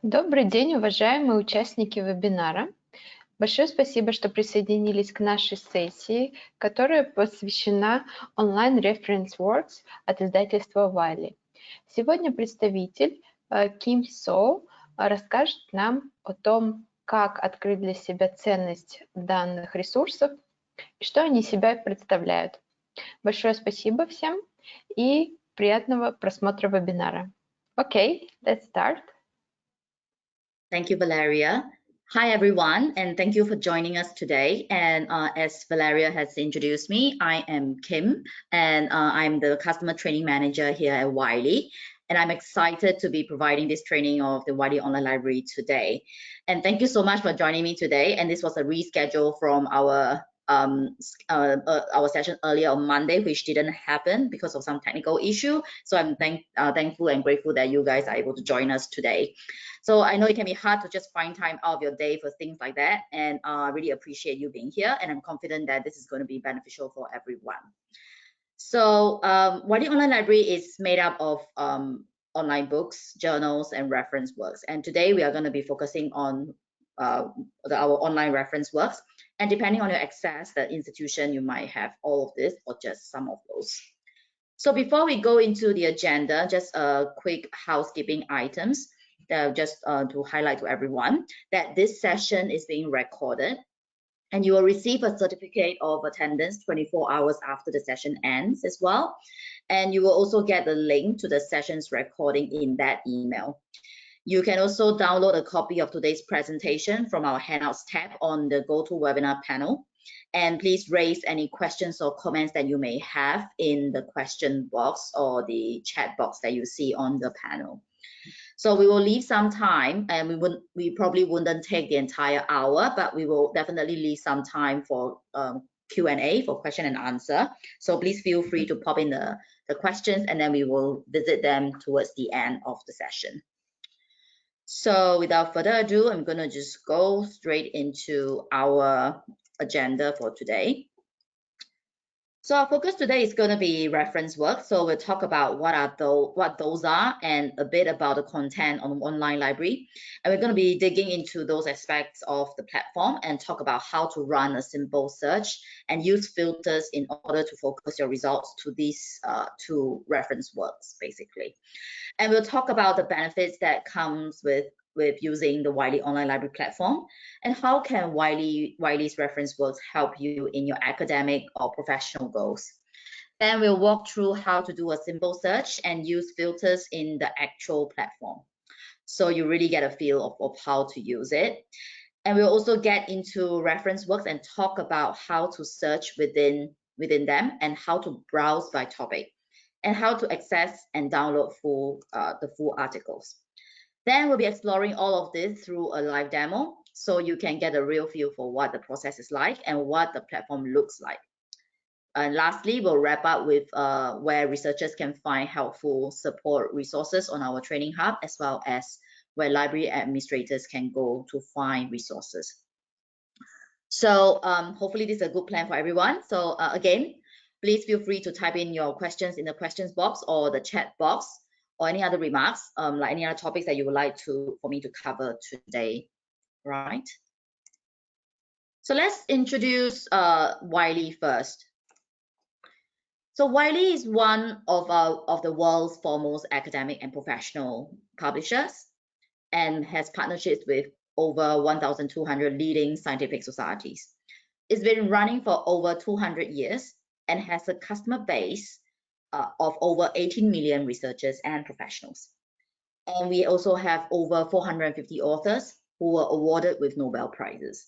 Добрый день, уважаемые участники вебинара. Большое спасибо, что присоединились к нашей сессии, которая посвящена Online Reference Works от издательства Wiley. Сегодня представитель Kym Saw расскажет нам о том, как открыть для себя ценность данных ресурсов и что они себя представляют. Большое спасибо всем и приятного просмотра вебинара. Okay, let's start. Thank you, Valeria. Hi, everyone, and thank you for joining us today. And as Valeria has introduced me, I am Kim, and I'm the Customer Training Manager here at Wiley. And I'm excited to be providing this training of the Wiley Online Library today. And thank you so much for joining me today. And this was a reschedule from our session earlier on Monday, which didn't happen because of some technical issue. So I'm thankful and grateful that you guys are able to join us today. So I know it can be hard to just find time out of your day for things like that, and I really appreciate you being here, and I'm confident that this is going to be beneficial for everyone. So Wiley Online Library is made up of online books, journals, and reference works, and today we are going to be focusing on our online reference works, and depending on your access, the institution, you might have all of this or just some of those. So before we go into the agenda, just a quick housekeeping items. Just to highlight to everyone that this session is being recorded, and you will receive a certificate of attendance 24 hours after the session ends as well. And you will also get the link to the session's recording in that email. You can also download a copy of today's presentation from our Handouts tab on the GoToWebinar panel. And please raise any questions or comments that you may have in the question box or the chat box that you see on the panel. So we will leave some time, and we probably wouldn't take the entire hour, but we will definitely leave some time for Q&A, for question and answer. So please feel free to pop in the questions, and then we will visit them towards the end of the session. So without further ado, I'm going to just go straight into our agenda for today. So our focus today is going to be reference work. So we'll talk about what those are and a bit about the content on the online library. And we're going to be digging into those aspects of the platform and talk about how to run a simple search and use filters in order to focus your results to these two reference works, basically. And we'll talk about the benefits that comes with using the Wiley Online Library platform, and how can Wiley's reference works help you in your academic or professional goals. Then we'll walk through how to do a simple search and use filters in the actual platform, so you really get a feel of how to use it. And we'll also get into reference works and talk about how to search within them, and how to browse by topic, and how to access and download the full articles. Then we'll be exploring all of this through a live demo, so you can get a real feel for what the process is like and what the platform looks like. And lastly, we'll wrap up with where researchers can find helpful support resources on our training hub, as well as where library administrators can go to find resources. So hopefully this is a good plan for everyone. So again, please feel free to type in your questions in the questions box or the chat box, or any other remarks, like any other topics that you would like for me to cover today, right? So let's introduce Wiley first. So Wiley is one of the world's foremost academic and professional publishers, and has partnerships with over 1,200 leading scientific societies. It's been running for over 200 years and has a customer base of over 18 million researchers and professionals. And we also have over 450 authors who were awarded with Nobel Prizes.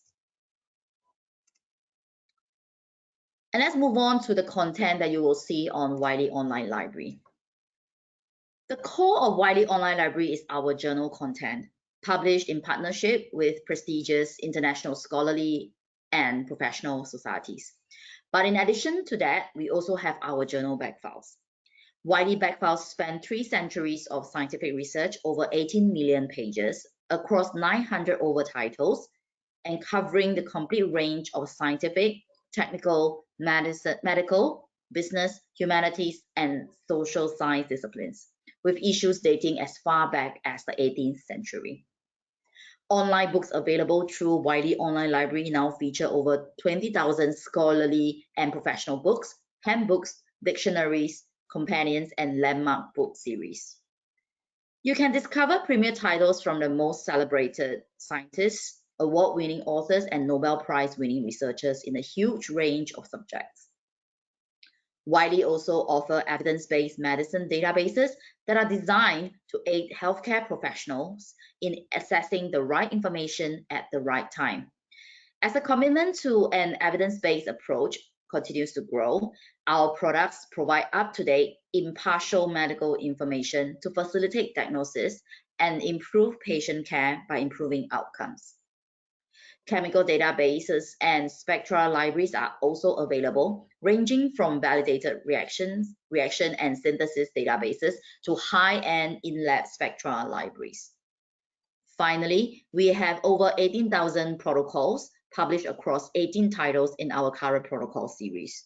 And let's move on to the content that you will see on Wiley Online Library. The core of Wiley Online Library is our journal content, published in partnership with prestigious international scholarly and professional societies. But in addition to that, we also have our journal back files. Wiley back files span 3 centuries of scientific research, over 18 million pages, across 900 over titles, and covering the complete range of scientific, technical, medical, business, humanities, and social science disciplines, with issues dating as far back as the 18th century. Online books available through Wiley Online Library now feature over 20,000 scholarly and professional books, handbooks, dictionaries, companions, and landmark book series. You can discover premier titles from the most celebrated scientists, award-winning authors, and Nobel Prize-winning researchers in a huge range of subjects. Wiley also offers evidence-based medicine databases that are designed to aid healthcare professionals in accessing the right information at the right time. As a commitment to an evidence-based approach continues to grow, our products provide up-to-date, impartial medical information to facilitate diagnosis and improve patient care by improving outcomes. Chemical databases and spectral libraries are also available, ranging from validated reaction and synthesis databases to high-end in-lab spectral libraries. Finally, we have over 18,000 protocols published across 18 titles in our current protocol series.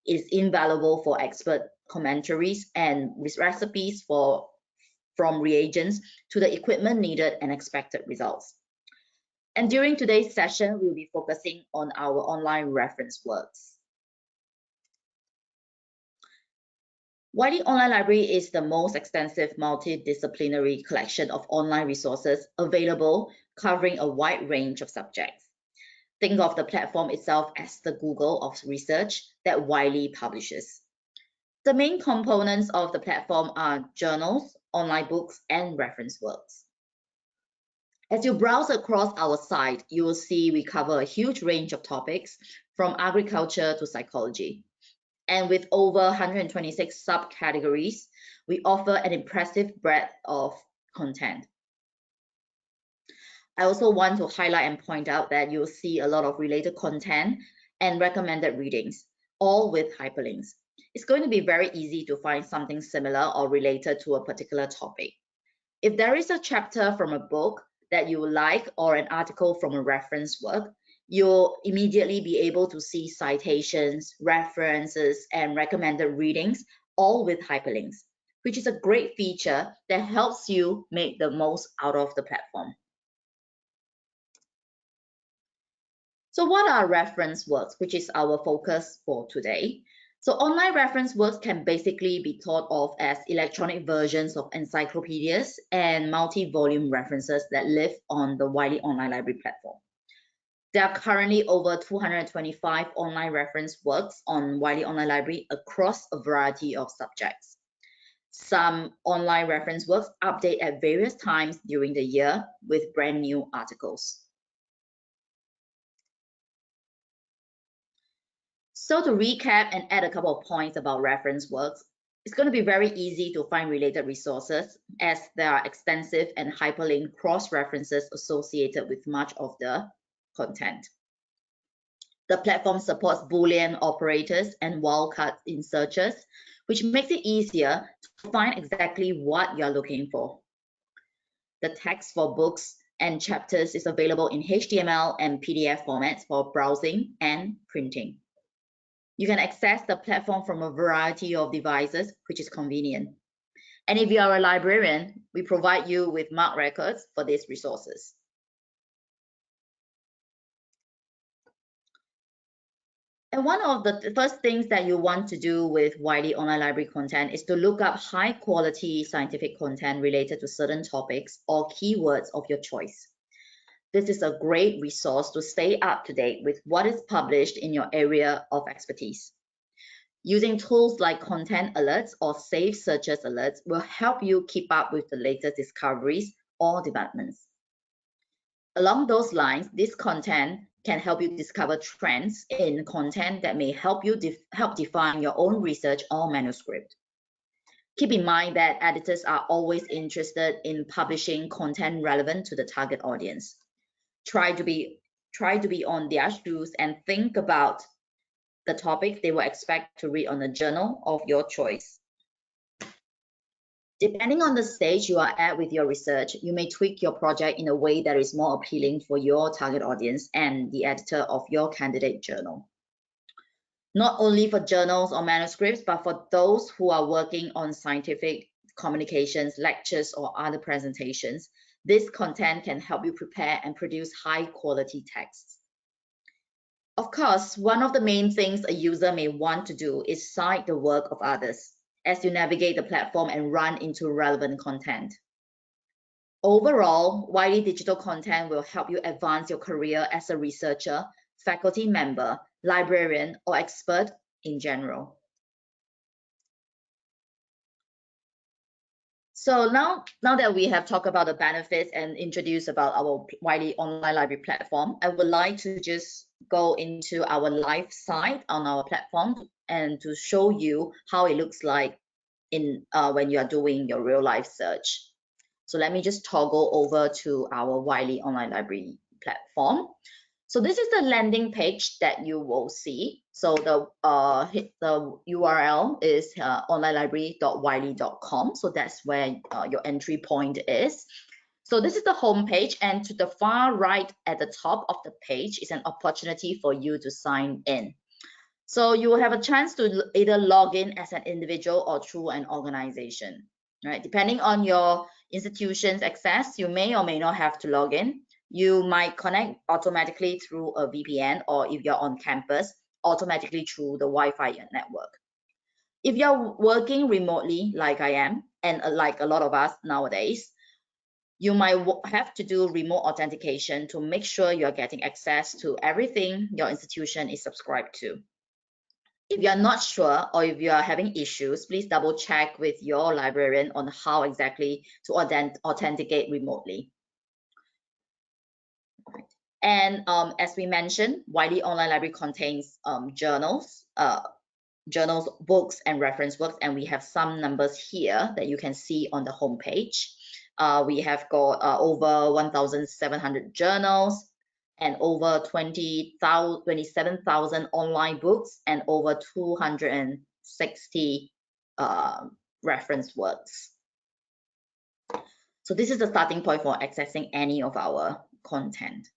It's invaluable for expert commentaries and recipes from reagents to the equipment needed and expected results. And during today's session, we'll be focusing on our online reference works. Wiley Online Library is the most extensive multidisciplinary collection of online resources available, covering a wide range of subjects. Think of the platform itself as the Google of research that Wiley publishes. The main components of the platform are journals, online books, and reference works. As you browse across our site, you will see we cover a huge range of topics from agriculture to psychology. And with over 126 subcategories, we offer an impressive breadth of content. I also want to highlight and point out that you'll see a lot of related content and recommended readings, all with hyperlinks. It's going to be very easy to find something similar or related to a particular topic. If there is a chapter from a book that you like or an article from a reference work, you'll immediately be able to see citations, references, and recommended readings, all with hyperlinks, which is a great feature that helps you make the most out of the platform. So what are reference works, which is our focus for today? So online reference works can basically be thought of as electronic versions of encyclopedias and multi-volume references that live on the Wiley Online Library platform. There are currently over 225 online reference works on Wiley Online Library across a variety of subjects. Some online reference works update at various times during the year with brand new articles. So to recap and add a couple of points about reference works, it's going to be very easy to find related resources as there are extensive and hyperlinked cross-references associated with much of the content. The platform supports Boolean operators and wildcard in searches, which makes it easier to find exactly what you're looking for. The text for books and chapters is available in HTML and PDF formats for browsing and printing. You can access the platform from a variety of devices, which is convenient. And if you are a librarian, we provide you with MARC records for these resources. And one of the first things that you want to do with Wiley Online Library content is to look up high quality scientific content related to certain topics or keywords of your choice. This is a great resource to stay up to date with what is published in your area of expertise. Using tools like content alerts or safe searches alerts will help you keep up with the latest discoveries or developments. Along those lines, this content can help you discover trends in content that may help you define your own research or manuscript. Keep in mind that editors are always interested in publishing content relevant to the target audience. Try to be on their shoes and think about the topics they will expect to read on a journal of your choice. Depending on the stage you are at with your research, you may tweak your project in a way that is more appealing for your target audience and the editor of your candidate journal. Not only for journals or manuscripts, but for those who are working on scientific communications, lectures, or other presentations, This content can help you prepare and produce high quality texts. Of course, one of the main things a user may want to do is cite the work of others as you navigate the platform and run into relevant content. Overall, Wiley digital content will help you advance your career as a researcher, faculty member, librarian, or expert in general. So now that we have talked about the benefits and introduced about our Wiley Online Library platform, I would like to just go into our live site on our platform and to show you how it looks like in when you are doing your real life search. So let me just toggle over to our Wiley Online Library platform. So this is the landing page that you will see. So the URL is onlinelibrary.wiley.com. So that's where your entry point is. So this is the home page, and to the far right at the top of the page is an opportunity for you to sign in. So you will have a chance to either log in as an individual or through an organization, right? Depending on your institution's access, you may or may not have to log in. You might connect automatically through a VPN, or if you're on campus, automatically through the Wi-Fi network. If you're working remotely, like I am, and like a lot of us nowadays, you might have to do remote authentication to make sure you're getting access to everything your institution is subscribed to. If you're not sure, or if you are having issues, please double check with your librarian on how exactly to authenticate remotely. And as we mentioned, Wiley Online Library contains journals, books, and reference works, and we have some numbers here that you can see on the home page. We have got over 1,700 journals and over 27,000 online books and over 260 reference works. So this is the starting point for accessing any of our content.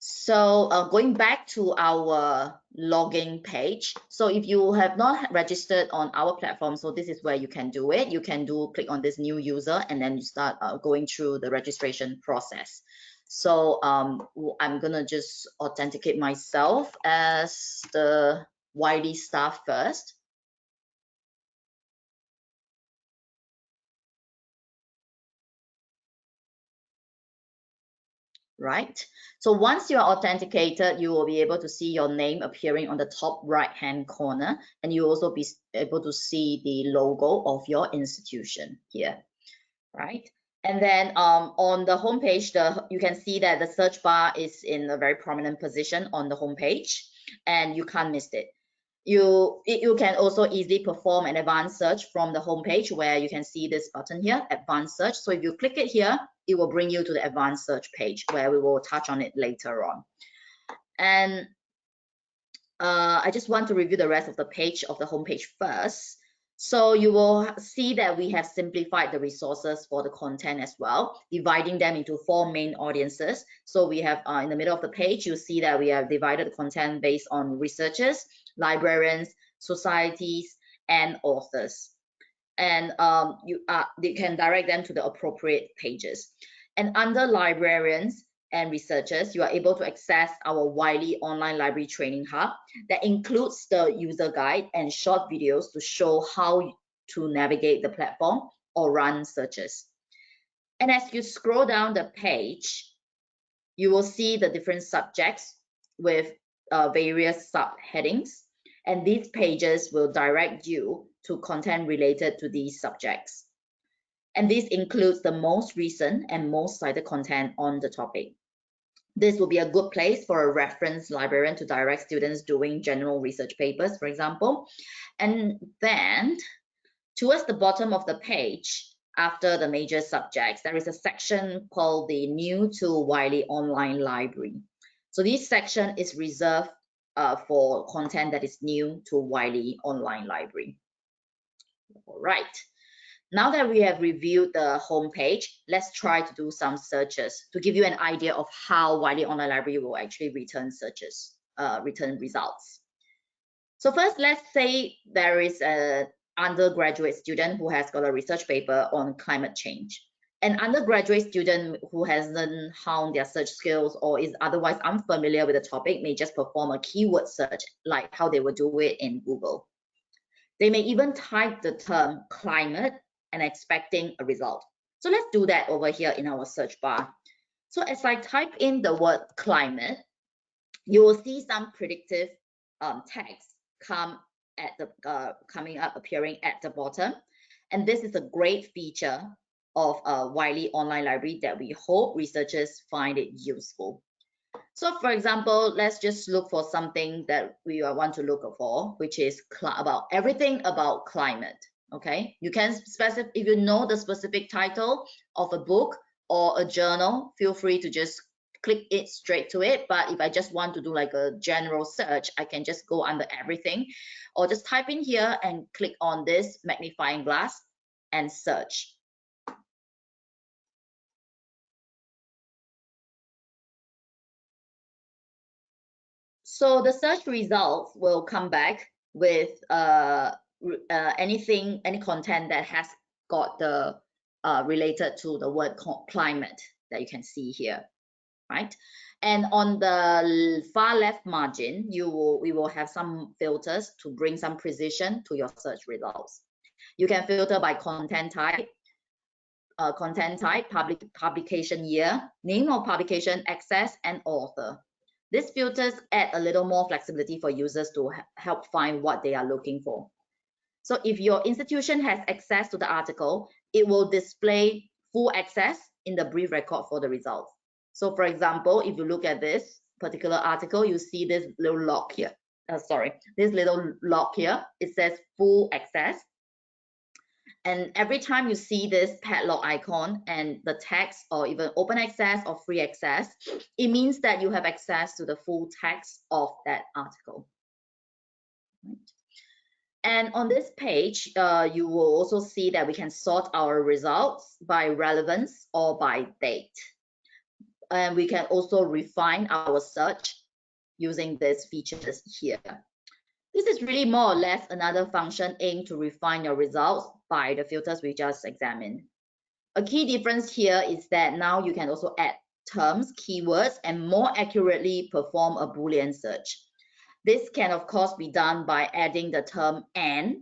So going back to our login page. So if you have not registered on our platform, so this is where you can do it. You can click on this new user, and then you start going through the registration process. So I'm gonna just authenticate myself as the Wiley staff first. Right. So once you are authenticated, you will be able to see your name appearing on the top right-hand corner, and you will also be able to see the logo of your institution here, right? And then on the home page, you can see that the search bar is in a very prominent position on the home page, and you can't miss it. You can also easily perform an advanced search from the home page, where you can see this button here, advanced search. So if you click it here, it will bring you to the advanced search page, where we will touch on it later on. And I just want to review the rest of the page of the home page first. So you will see that we have simplified the resources for the content as well, dividing them into 4 main audiences. So we have in the middle of the page, you see that we have divided the content based on researchers, librarians, societies, and authors. And you can direct them to the appropriate pages. And under librarians and researchers, you are able to access our Wiley Online Library Training Hub that includes the user guide and short videos to show how to navigate the platform or run searches. And as you scroll down the page, you will see the different subjects with various subheadings, and these pages will direct you to content related to these subjects. And this includes the most recent and most cited content on the topic. This will be a good place for a reference librarian to direct students doing general research papers, for example. And then towards the bottom of the page, after the major subjects, there is a section called the New to Wiley Online Library. So this section is reserved for content that is new to Wiley Online Library. All right. Now that we have reviewed the home page, let's try to do some searches to give you an idea of how Wiley Online Library will actually return searches, return results. So first, let's say there is an undergraduate student who has got a research paper on climate change. An undergraduate student who hasn't honed their search skills or is otherwise unfamiliar with the topic may just perform a keyword search like how they would do it in Google. They may even type the term climate and expecting a result. So let's do that over here in our search bar. So as I type in the word climate, you will see some predictive text appearing at the bottom. And this is a great feature of Wiley Online Library that we hope researchers find it useful. So for example, let's just look for something that we want to look for, which is about everything about climate. Okay, you can specify, if you know the specific title of a book or a journal, feel free to just click it straight to it. But if I just want to do like a general search, I can just go under everything or just type in here and click on this magnifying glass and search. So the search results will come back with any content that has got the related to the word climate that you can see here, right? And on the far left margin, we will have some filters to bring some precision to your search results. You can filter by content type, publication year, name of publication, access, and author. These filters add a little more flexibility for users to help find what they are looking for. So if your institution has access to the article, it will display full access in the brief record for the results. So for example, if you look at this particular article, you see this little lock here. This little lock here, it says full access. And every time you see this padlock icon and the text or even open access or free access, it means that you have access to the full text of that article. Right. And on this page, you will also see that we can sort our results by relevance or by date. And we can also refine our search using these features here. This is really more or less another function aimed to refine your results by the filters we just examined. A key difference here is that now you can also add terms, keywords, and more accurately perform a Boolean search. This can, of course, be done by adding the term and,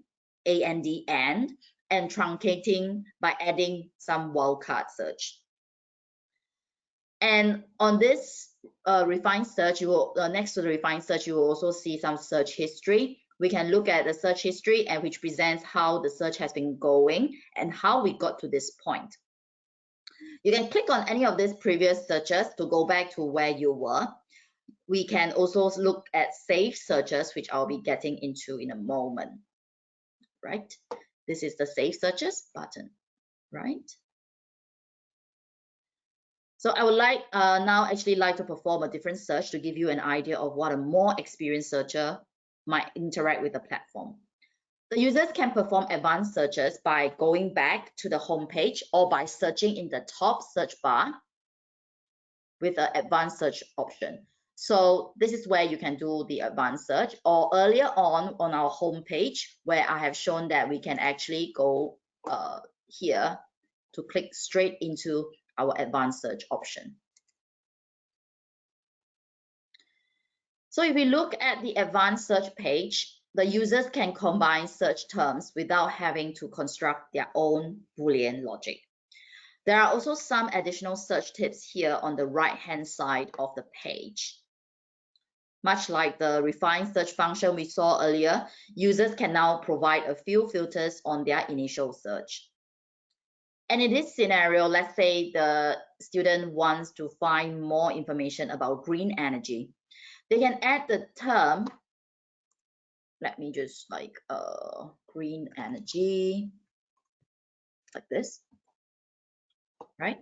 A-N-D, and truncating by adding some wildcard search. And on this refined search, you will next to the refined search, you will also see some search history. We can look at the search history, and which presents how the search has been going and how we got to this point. You can click on any of these previous searches to go back to where you were. We can also look at save searches, which I'll be getting into in a moment. Right? This is the save searches button. Right? So I would like now actually like to perform a different search to give you an idea of what a more experienced searcher might interact with the platform. The users can perform advanced searches by going back to the home page or by searching in the top search bar with the advanced search option. So this is where you can do the advanced search, or earlier on our home page where I have shown that we can actually go here to click straight into our advanced search option. So if we look at the advanced search page, the users can combine search terms without having to construct their own Boolean logic. There are also some additional search tips here on the right-hand side of the page. Much like the refined search function we saw earlier, users can now provide a few filters on their initial search. And in this scenario, let's say the student wants to find more information about green energy. They can add the term, let me just like green energy, like this, right?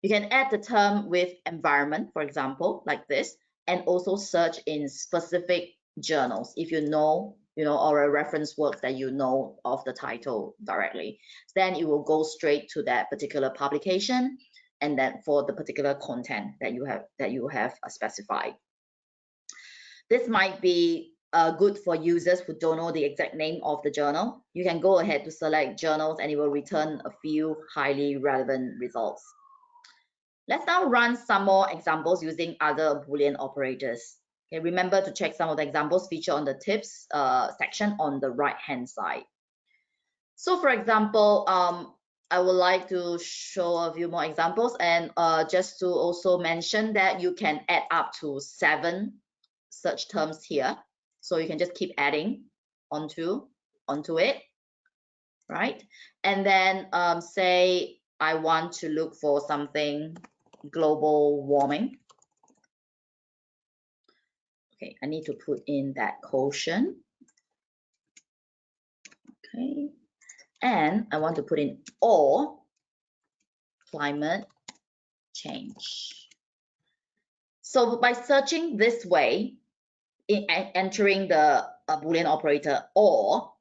You can add the term with environment, for example, like this, and also search in specific journals if you know, or a reference work that you know of the title directly. Then it will go straight to that particular publication, and then for the particular content that you have specified. This might be good for users who don't know the exact name of the journal. You can go ahead to select journals and it will return a few highly relevant results. Let's now run some more examples using other Boolean operators. Okay, remember to check some of the examples featured on the tips section on the right-hand side. So for example, I would like to show a few more examples, and just to also mention that you can add up to 7 search terms here. So you can just keep adding onto it, right? And then say I want to look for something global warming. Okay, I need to put in that quotient. Okay, and I want to put in or climate change. So by searching this way, in entering the Boolean operator or,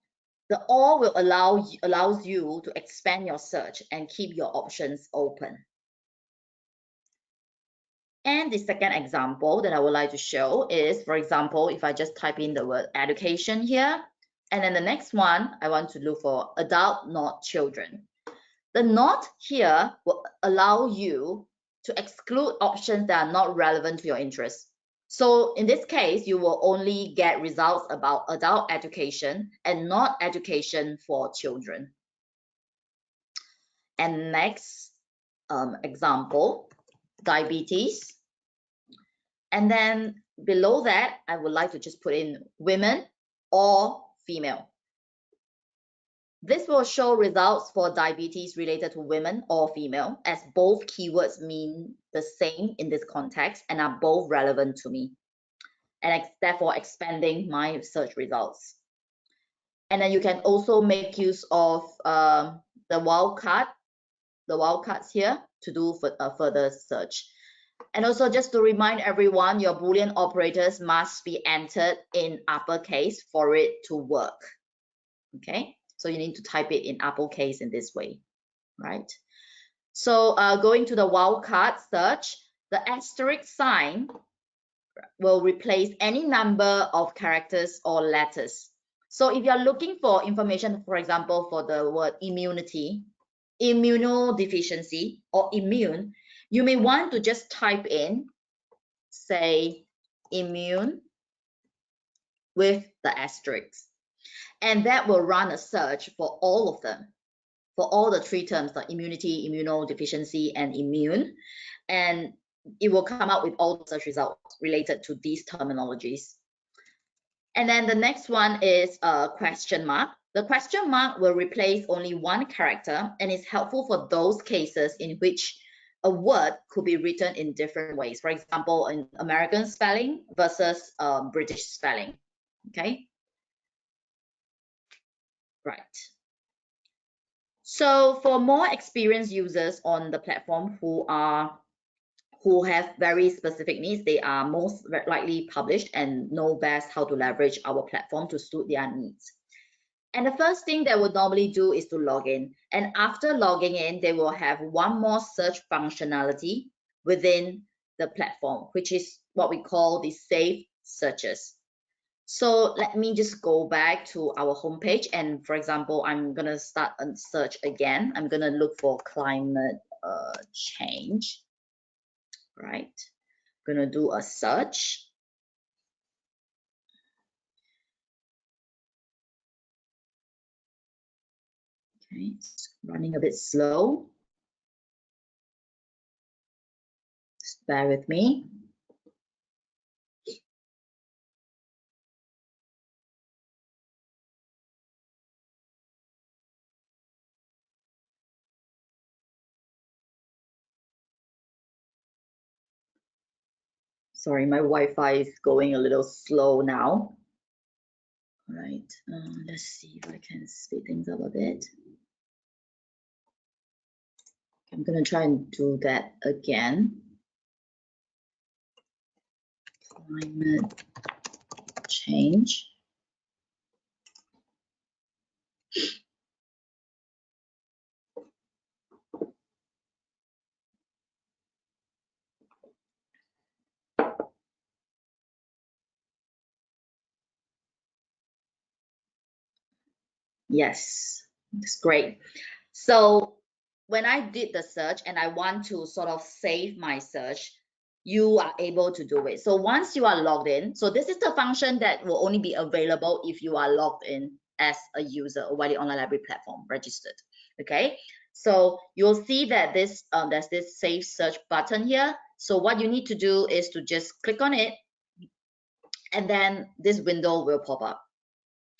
the or will allows you to expand your search and keep your options open. And the second example that I would like to show is, for example, if I just type in the word education here, and then the next one, I want to look for adult, not children. The not here will allow you to exclude options that are not relevant to your interests. So in this case, you will only get results about adult education and not education for children. And next example, diabetes. And then below that, I would like to just put in women or female. This will show results for diabetes related to women or female, as both keywords mean the same in this context and are both relevant to me, and therefore expanding my search results. And then you can also make use of the wildcards here to do further search. And also just to remind everyone, your Boolean operators must be entered in uppercase for it to work. Okay, so you need to type it in uppercase in this way, right? So going to the wildcard search, the asterisk sign will replace any number of characters or letters. So if you're looking for information, for example, for the word immunity, immunodeficiency, or immune, you may want to just type in, say, immune with the asterisk. And that will run a search for all of them, for all the 3 terms, the immunity, immunodeficiency, and immune. And it will come out with all the search results related to these terminologies. And then the next one is a question mark. The question mark will replace only one character and is helpful for those cases in which a word could be written in different ways. For example, in American spelling versus British spelling. Okay. Right. So for more experienced users on the platform who have very specific needs, they are most likely published and know best how to leverage our platform to suit their needs. And the first thing they would normally do is to log in. And after logging in, they will have one more search functionality within the platform, which is what we call the saved searches. So let me just go back to our homepage. And for example, I'm going to start a search again. I'm going to look for climate change. Right. I'm going to do a search. Okay, it's running a bit slow. Just bear with me. Sorry, my Wi-Fi is going a little slow now. All right, let's see if I can speed things up a bit. I'm going to try and do that again. Climate change. Yes, that's great. So when I did the search and I want to sort of save my search, you are able to do it. So once you are logged in, so this is the function that will only be available if you are logged in as a user of Wiley Online Library platform registered. Okay, so you'll see that this there's this save search button here. So what you need to do is to just click on it, and then this window will pop up,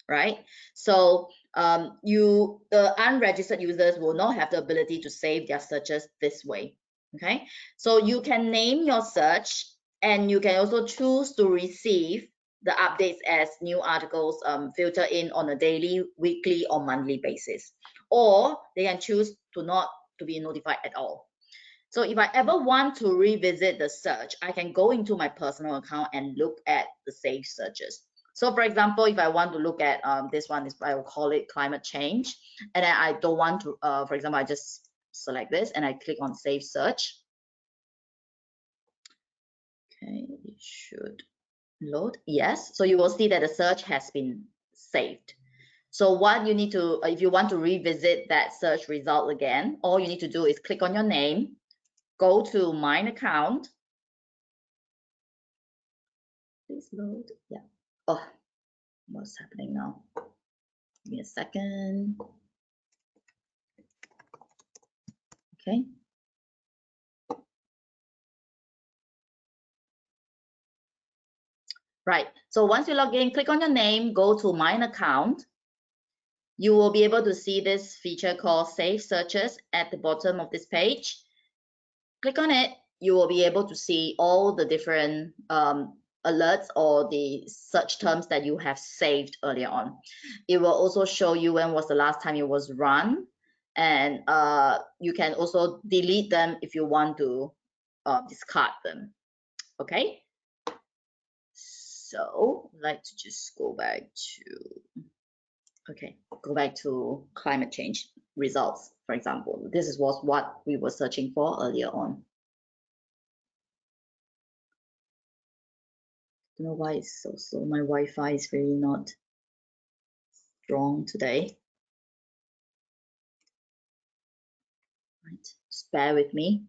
right? So the unregistered users will not have the ability to save their searches this way. Okay, so you can name your search, and you can also choose to receive the updates as new articles filter in on a daily, weekly, or monthly basis, or they can choose to not to be notified at all. So if I ever want to revisit the search, I can go into my personal account and look at the saved searches. So for example, if I want to look at this one, I will call it climate change, and then I don't want to, for example, I just select this and I click on save search. Okay, it should load. Yes, so you will see that the search has been saved. So what you need to, if you want to revisit that search result again, all you need to do is click on your name, go to mine account. Please load. Yeah. Oh, what's happening now? Give me a second. Okay. Right. So once you log in, click on your name, go to mine account. You will be able to see this feature called Save Searches at the bottom of this page. Click on it. You will be able to see all the different alerts or the search terms that you have saved earlier on. It will also show you when was the last time it was run, and you can also delete them if you want to discard them. Okay, so I'd like to just go back to climate change results, for example. This is what we were searching for earlier on. I don't know why it's so slow. My Wi-Fi is really not strong today. Right, just bear with me.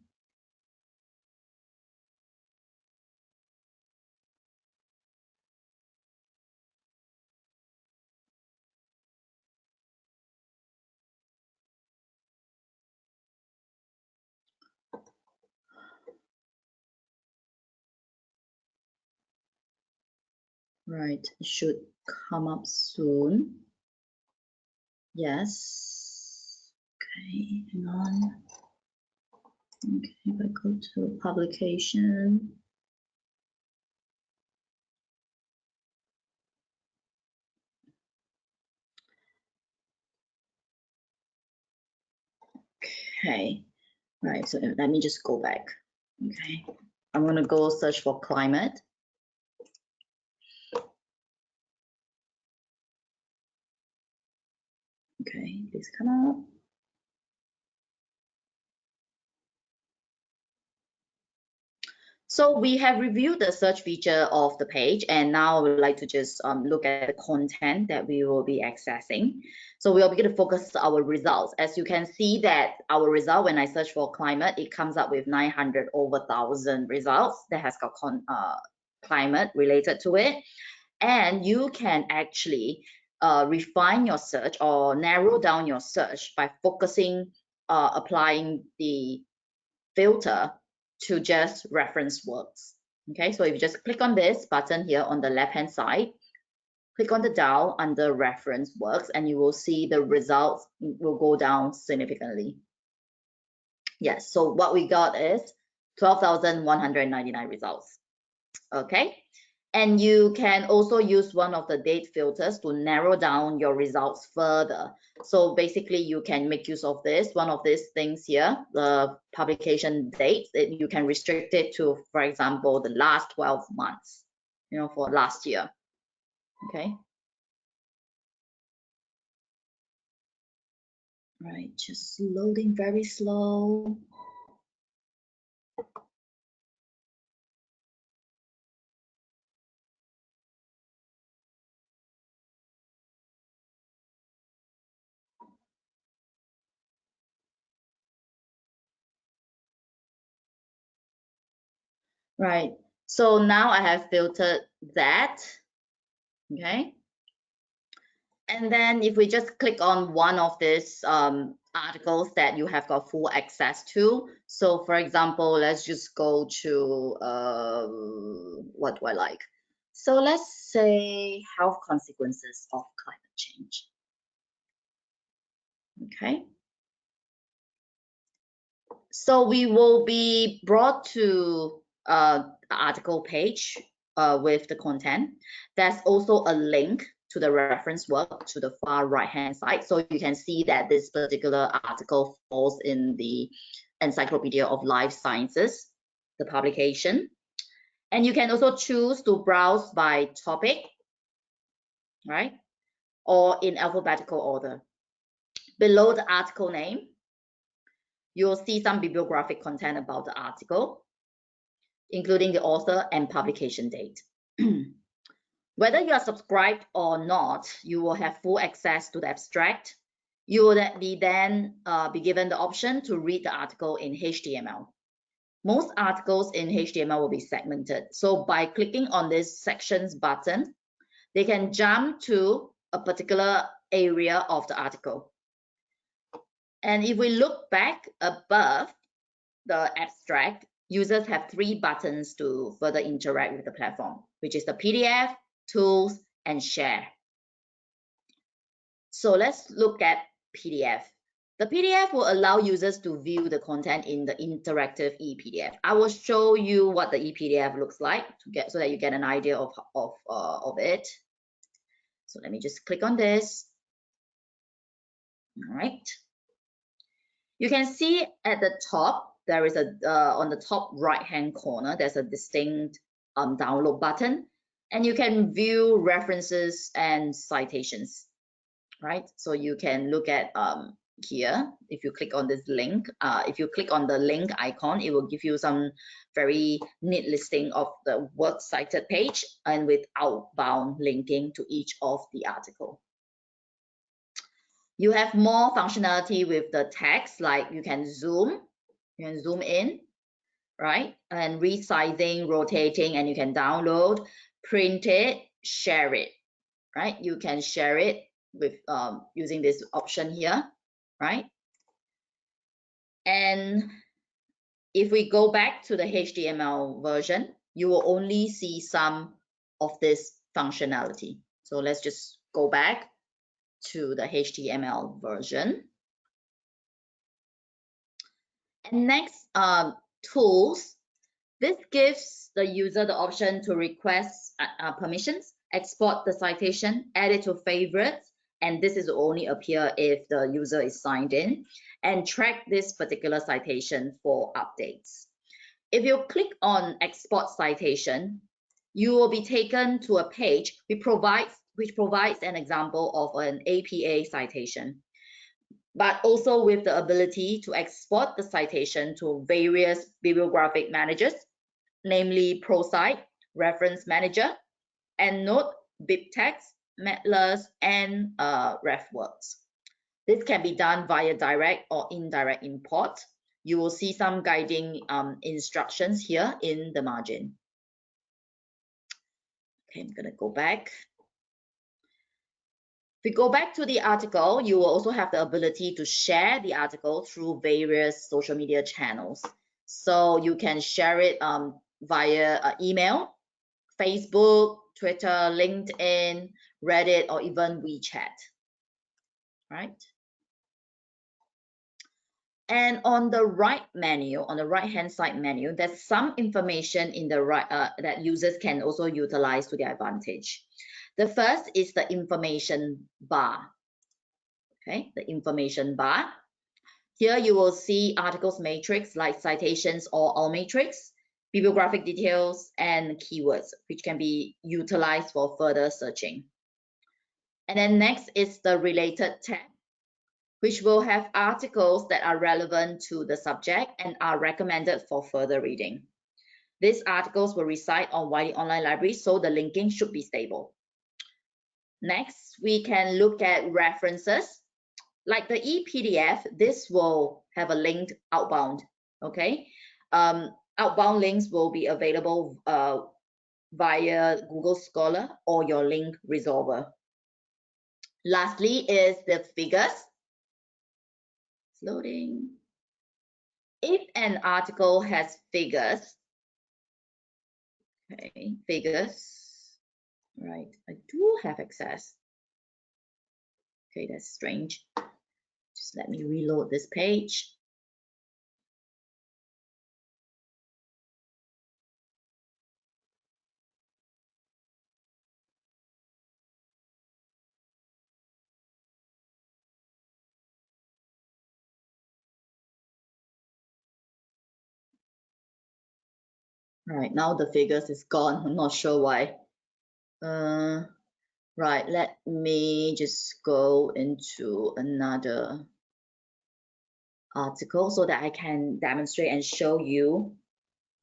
Right, it should come up soon. Yes. Okay, hang on. Okay, if I go to publication. Okay, right, so let me just go back. Okay, I'm gonna go search for climate. Okay, please come up. So we have reviewed the search feature of the page, and now I would like to just look at the content that we will be accessing. So we'll begin to focus our results. As you can see that our result, when I search for climate, it comes up with 900 over 1,000 results that has got climate related to it. And you can actually refine your search or narrow down your search by focusing, applying the filter to just reference works. Okay, so if you just click on this button here on the left hand side, click on the down under reference works, and you will see the results will go down significantly. Yes, so what we got is 12,199 results. Okay, and you can also use one of the date filters to narrow down your results further. So basically you can make use of this, one of these things here, the publication date, that you can restrict it to, for example, the last 12 months, you know, for last year. Okay. Right, just loading very slow. Right. So now I have filtered that. Okay. And then if we just click on one of these articles that you have got full access to. So for example, let's just go to, what do I like? So let's say health consequences of climate change. Okay. So we will be brought to the article page with the content. There's also a link to the reference work to the far right hand side. So you can see that this particular article falls in the Encyclopedia of Life Sciences, the publication. And you can also choose to browse by topic, right? Or in alphabetical order. Below the article name, you'll see some bibliographic content about the article, including the author and publication date. Whether you are subscribed or not, you will have full access to the abstract. You will then be given the option to read the article in HTML. Most articles in HTML will be segmented. So by clicking on this sections button, they can jump to a particular area of the article. And if we look back above the abstract, users have 3 buttons to further interact with the platform, which is the PDF, tools, and share. So let's look at PDF. The PDF will allow users to view the content in the interactive ePDF. I will show you what the ePDF looks like so that you get an idea of it. So let me just click on this. All right. You can see at the top, there is on the top right-hand corner, there's a distinct download button, and you can view references and citations, right? So you can look at here, if you click on this link, if you click on the link icon, it will give you some very neat listing of the work cited page and with outbound linking to each of the article. You have more functionality with the text, like you can zoom in, right? And resizing, rotating, and you can download, print it, share it, right? You can share it with using this option here, right? And if we go back to the HTML version, you will only see some of this functionality. So let's just go back to the HTML version. And next, tools. This gives the user the option to request permissions, export the citation, add it to favorites, and this is only appear if the user is signed in, and track this particular citation for updates. If you click on export citation, you will be taken to a page which provides an example of an APA citation, but also with the ability to export the citation to various bibliographic managers, namely ProCite, Reference Manager, EndNote, BibTeX, Matlers, and RefWorks. This can be done via direct or indirect import. You will see some guiding instructions here in the margin. Okay, I'm gonna go back. If we go back to the article, you will also have the ability to share the article through various social media channels. So you can share it via email, Facebook, Twitter, LinkedIn, Reddit, or even WeChat, right? And on the right menu, on the right-hand side menu, there's some information in the right that users can also utilize to their advantage. The first is the information bar. Okay, the information bar. Here you will see articles matrix like citations or all matrix, bibliographic details, and keywords, which can be utilized for further searching. And then next is the related tab, which will have articles that are relevant to the subject and are recommended for further reading. These articles will reside on Wiley Online Library, so the linking should be stable. Next, we can look at references. Like the ePDF, this will have a linked outbound, okay? Outbound links will be available via Google Scholar or your link resolver. Lastly is the figures. It's loading. If an article has figures, okay, figures, right, I do have access. Okay, that's strange. Just let me reload this page. Right, now the figures is gone. I'm not sure why. Right, let me just go into another article so that I can demonstrate and show you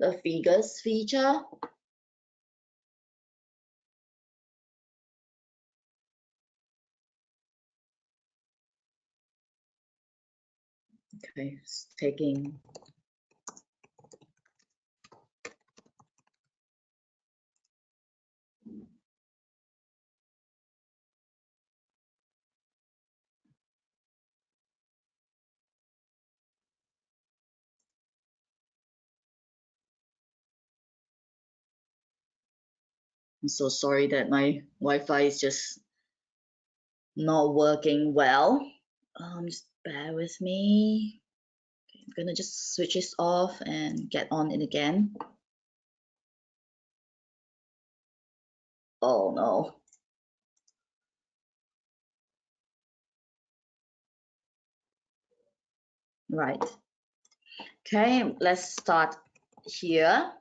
the figures feature. Okay, it's taking. I'm so sorry that my Wi-Fi is just not working well. Just bear with me. Okay, I'm gonna just switch this off and get on it again. Oh no. Right. Okay, let's start here.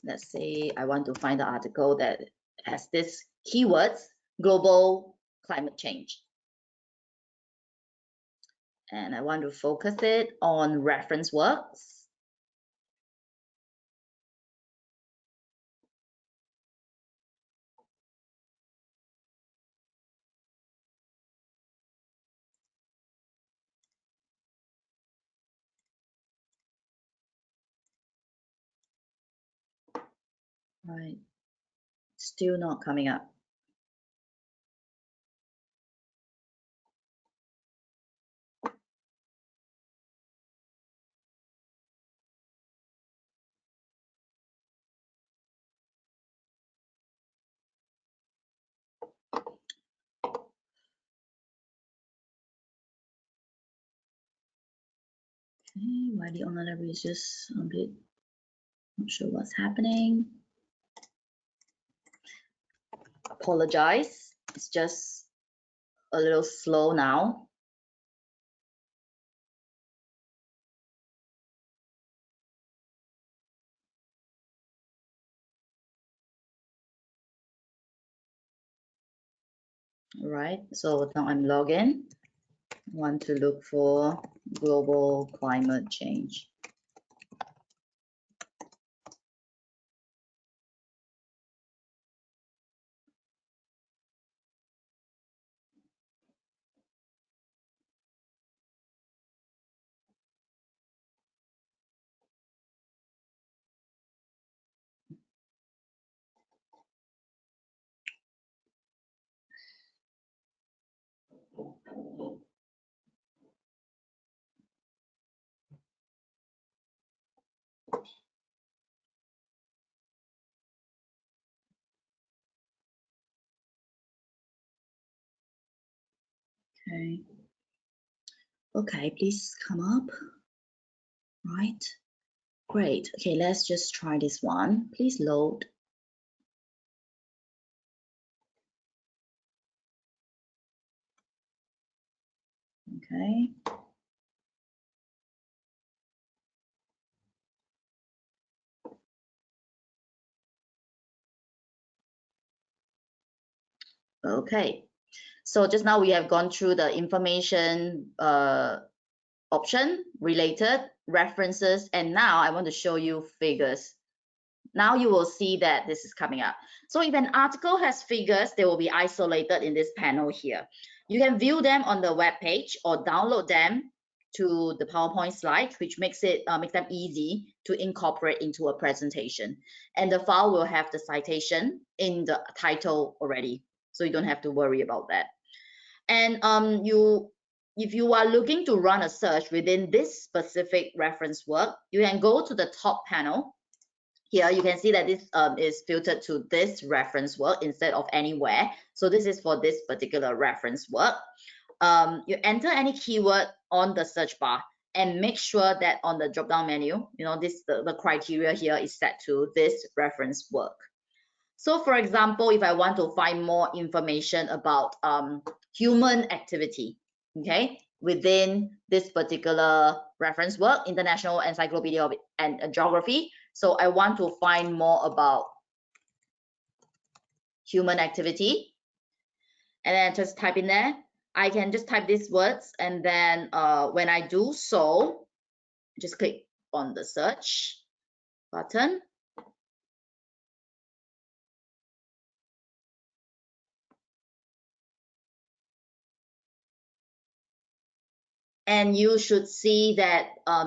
Let's say I want to find the article that has this keywords, global climate change. And I want to focus it on reference works. Right, still not coming up. Okay, Wiley Online Reference is just a bit, not sure what's happening. Apologize, it's just a little slow now. All right, so now I'm logged in. I want to look for global climate change. Okay. Okay, please come up. Right. Great. Okay, let's just try this one. Please load. Okay. Okay. So just now we have gone through the information option, related, references, and now I want to show you figures. Now you will see that this is coming up. So if an article has figures, they will be isolated in this panel here. You can view them on the web page or download them to the PowerPoint slide, which makes them easy to incorporate into a presentation. And the file will have the citation in the title already, so you don't have to worry about that. And if you are looking to run a search within this specific reference work, you can go to the top panel. Here you can see that this is filtered to this reference work instead of anywhere. So this is for this particular reference work. You enter any keyword on the search bar and make sure that on the drop down menu, the criteria here is set to this reference work. So for example, if I want to find more information about human activity, okay, within this particular reference work, International Encyclopedia of Geography. So I want to find more about human activity, and then just type in there. I can just type these words, and then when I do so, just click on the search button. And you should see that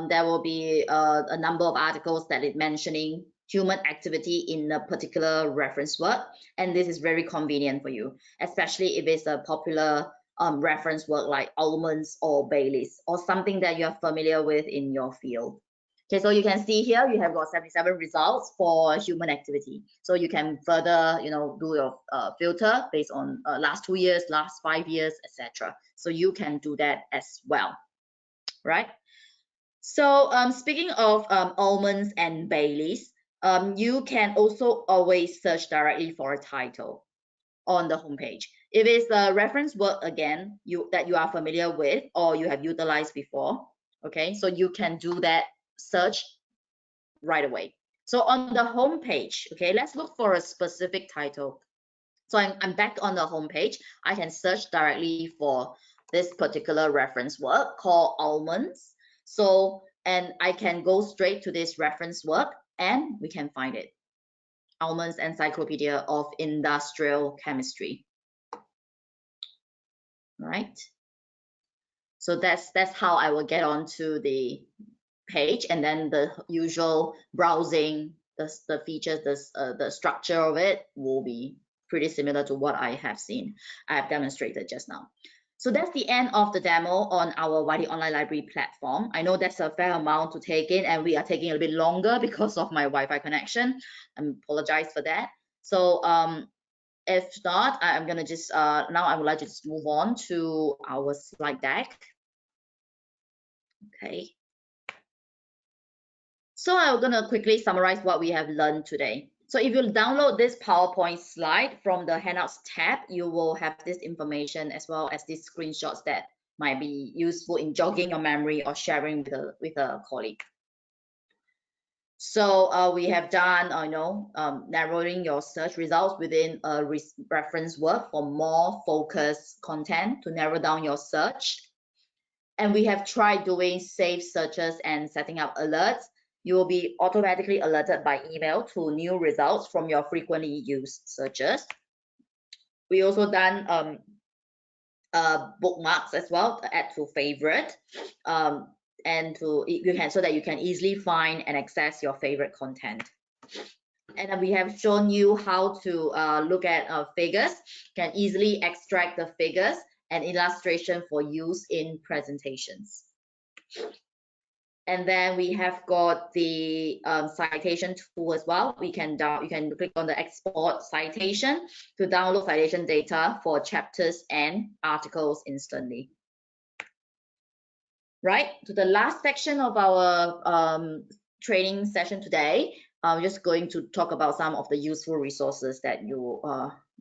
there will be a number of articles that is mentioning human activity in a particular reference work. And this is very convenient for you, especially if it's a popular reference work like almonds or Baileys, or something that you're familiar with in your field. Okay, so you can see here you have got 77 results for human activity. So you can further, do your filter based on last 2 years, last 5 years, etc. So you can do that as well. Right. So speaking of almonds and Baileys, you can also always search directly for a title on the homepage. If it's a reference work again that you are familiar with or you have utilized before, okay, so you can do that search right away. So on the homepage, okay, let's look for a specific title. So I'm back on the homepage. I can search directly for this particular reference work called almonds. So, and I can go straight to this reference work and we can find it. Almonds Encyclopedia of Industrial Chemistry. Right. So that's how I will get onto the page, and then the usual browsing, the features, the structure of it will be pretty similar to what I have seen. I have demonstrated just now. So that's the end of the demo on our Wiley Online Library platform. I know that's a fair amount to take in, and we are taking a bit longer because of my Wi-Fi connection. I apologize for that. So if not, I'm gonna just now I would like to just move on to our slide deck. Okay. So I'm gonna quickly summarize what we have learned today. So if you download this PowerPoint slide from the Handouts tab, you will have this information as well as these screenshots that might be useful in jogging your memory or sharing with a colleague. So we have done, narrowing your search results within a reference work for more focused content to narrow down your search. And we have tried doing safe searches and setting up alerts. You will be automatically alerted by email to new results from your frequently used searches. We also done bookmarks as well to add to favorite, and so that you can easily find and access your favorite content. And we have shown you how to look at figures. You can easily extract the figures and illustration for use in presentations. And then we have got the citation tool as well. You can click on the export citation to download citation data for chapters and articles instantly. Right, to the last section of our training session today, I'm just going to talk about some of the useful resources that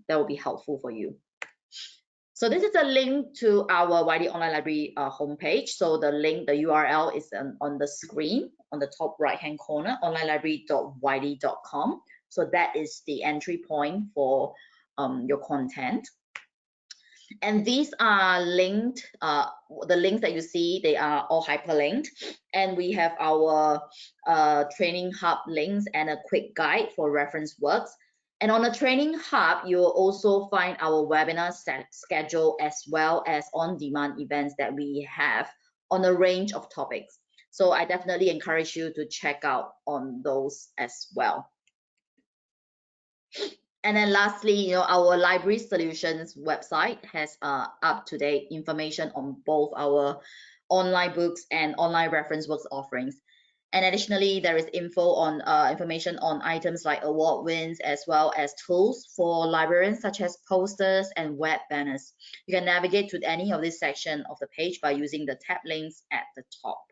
that will be helpful for you. So this is a link to our Wiley Online Library homepage. So the link, the URL is on the screen on the top right-hand corner, onlinelibrary.wiley.com. So that is the entry point for your content. And these are linked, the links that you see, they are all hyperlinked. And we have our training hub links and a quick guide for reference works. And on the training hub, you will also find our webinar schedule as well as on-demand events that we have on a range of topics. So I definitely encourage you to check out on those as well. And then lastly, our library solutions website has up-to-date information on both our online books and online reference works offerings. And additionally, there is information on items like award wins, as well as tools for librarians, such as posters and web banners. You can navigate to any of this section of the page by using the tab links at the top.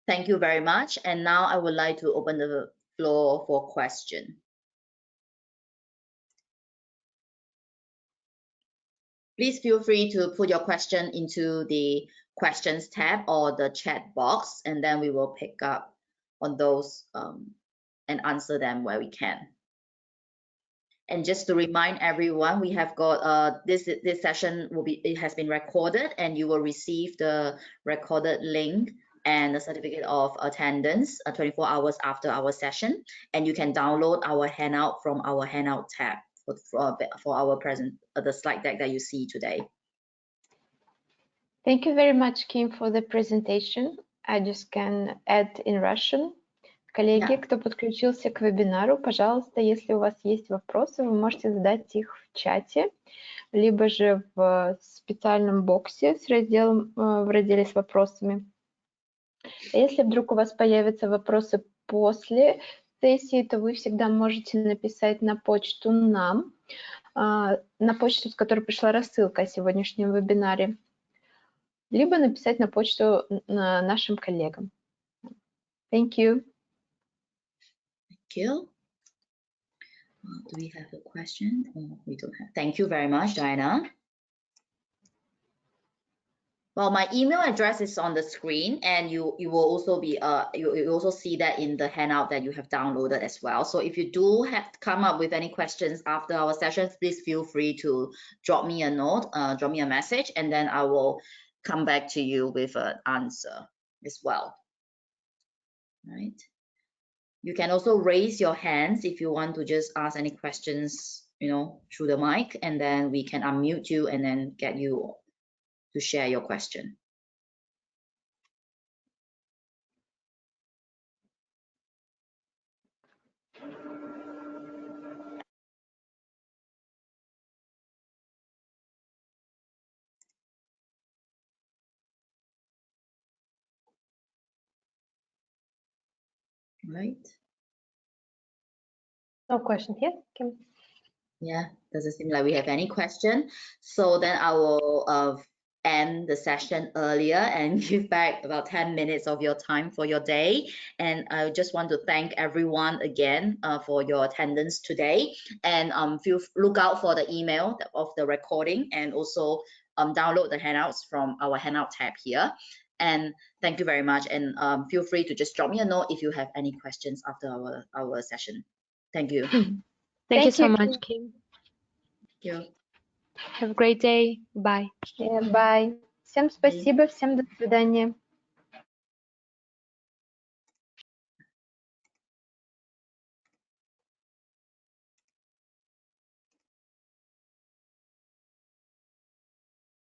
Thank you very much. And now I would like to open the floor for question. Please feel free to put your question into the questions tab or the chat box, and then we will pick up on those and answer them where we can. And just to remind everyone, we have got this session it has been recorded, and you will receive the recorded link and the certificate of attendance 24 hours after our session, and you can download our handout from our handout tab for our the slide deck that you see today. Thank you very much, Kim, for the presentation. I just can add in Russian. Коллеги, кто подключился к вебинару, пожалуйста, если у вас есть вопросы, вы можете задать их в чате, либо же в специальном боксе с разделом, в разделе с вопросами. Если вдруг у вас появятся вопросы после сессии, то вы всегда можете написать на почту нам, на почту, с которой пришла рассылка о сегодняшнем вебинаре, либо написать на почту нашим коллегам. Thank you. Thank you. Do we have a question? Oh, we don't have. Thank you very much, Diana. Well, my email address is on the screen, and you will also be you also see that in the handout that you have downloaded as well. So if you do have to come up with any questions after our sessions, please feel free to drop me a note, drop me a message, and then I will come back to you with an answer as well. Right. You can also raise your hands if you want to just ask any questions, through the mic, and then we can unmute you and then get you to share your question. Right. No question yet, Kim. Yeah, doesn't seem like we have any question. So then I will end the session earlier and give back about 10 minutes of your time for your day. And I just want to thank everyone again for your attendance today. And look out for the email of the recording, and also download the handouts from our handout tab here. And thank you very much. And feel free to just drop me a note if you have any questions after our session. Thank you. Thank you so much, Kim. Thank you. Have a great day. Bye. Yeah, bye. Всем спасибо, всем до свидания.